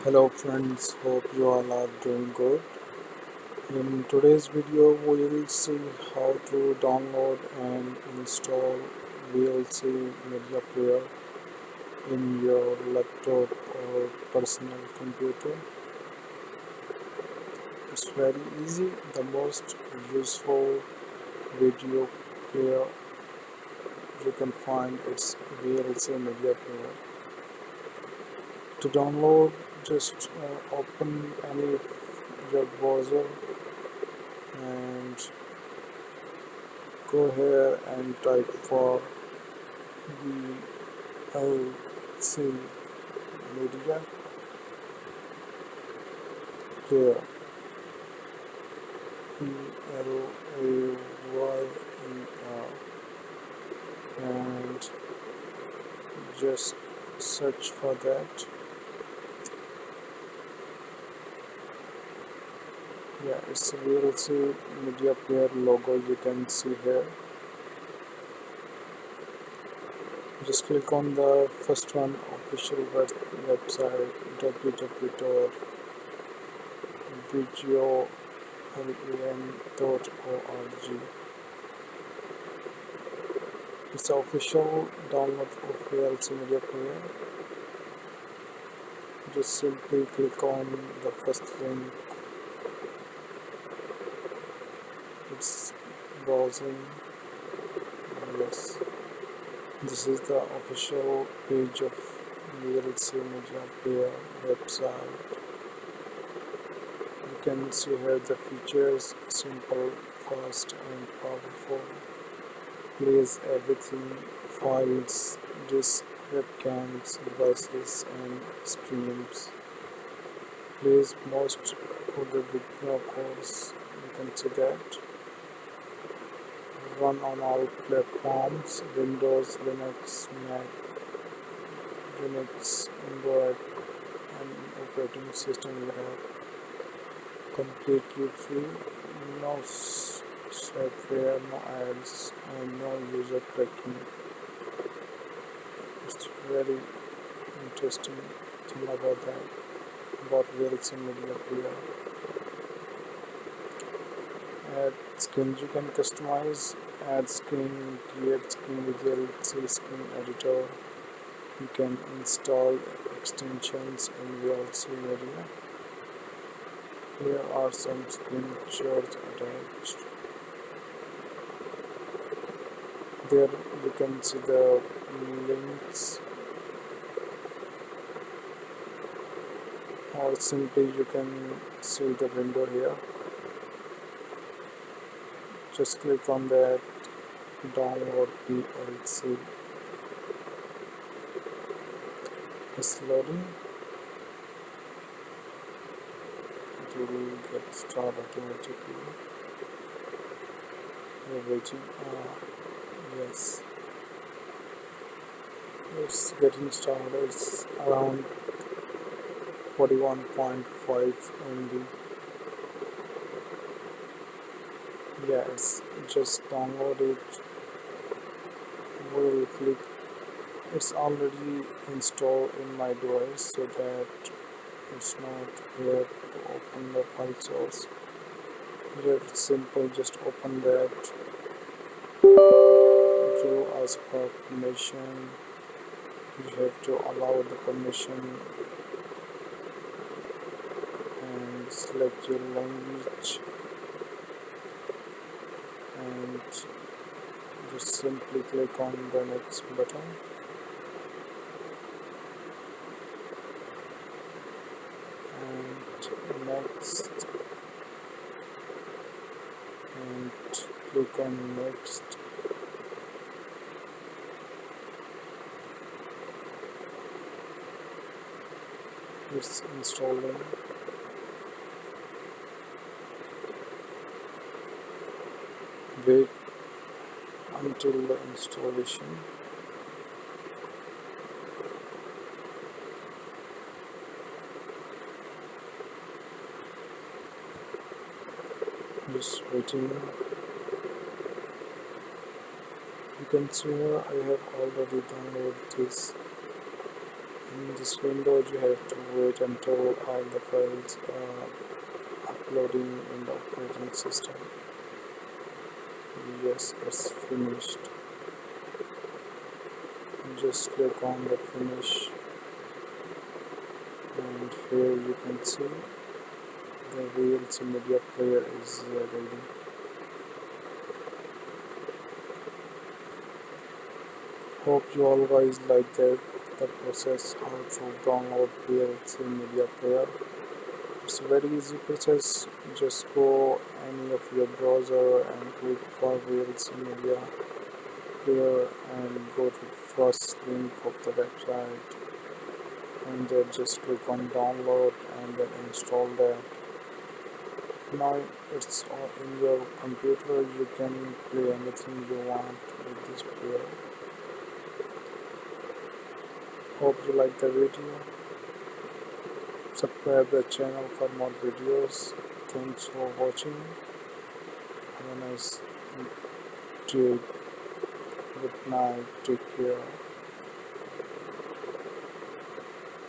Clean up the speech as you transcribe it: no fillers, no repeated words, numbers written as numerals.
Hello friends, hope you all are doing good. In today's video we will see how to download and install VLC media player in your laptop or personal computer. It's very easy. The most useful video player you can find is VLC media player. To download, just open any your browser and go here and type for VLC media here, PLAYER, and just search for that. Yeah, it's a VLC media player logo you can see here. Just click on the first one, official website www.videolen.org. It's the official download of VLC media player. Just simply click on the first link. It's browsing. Yes, this is the official page of VLC media player website. You can see here the features: simple, fast and powerful. Plays everything: files, disks, webcams, devices and streams. Plays most coded with no course. You can see that. Run on all platforms: Windows, Linux, Mac, Unix, Android, any operating system you have. Completely free. No software, no ads, and no user tracking. It's very interesting thing about that, about VLC media player. Add skin, you can customize, add skin, create skin with VLC skin editor. You can install extensions in VLC media. Here are some screenshots attached. There you can see the links, or simply you can see the window here. Just click on that, download VLC. It's loading. It will get started automatically. We're waiting. Yes, it's getting started. It's around 41.5 MB. Yeah, it's just downloaded. We'll click. It's already installed in my device, so that it's not here to open the file source. Here it's simple, just open that. It will ask for permission. You have to allow the permission and select your language, and just simply click on the next button. And next, and click on next. It's installing. Wait until the installation. Just waiting. You can see here I have already downloaded this In this window you have to wait until all the files are uploading in the operating system. Yes, it's finished. Just click on the finish, and here you can see the VLC media player is ready. Hope you all guys like that the process how to download VLC media player. It's a very easy process. Just go any of your browser and click for VLC media player and go to first link of the website, and then just click on download and then install that. Now it's all in your computer. You can play anything you want with this player. Hope you like the video. Subscribe the channel for more videos. Thanks for watching. Have a nice day. Good night. Take care.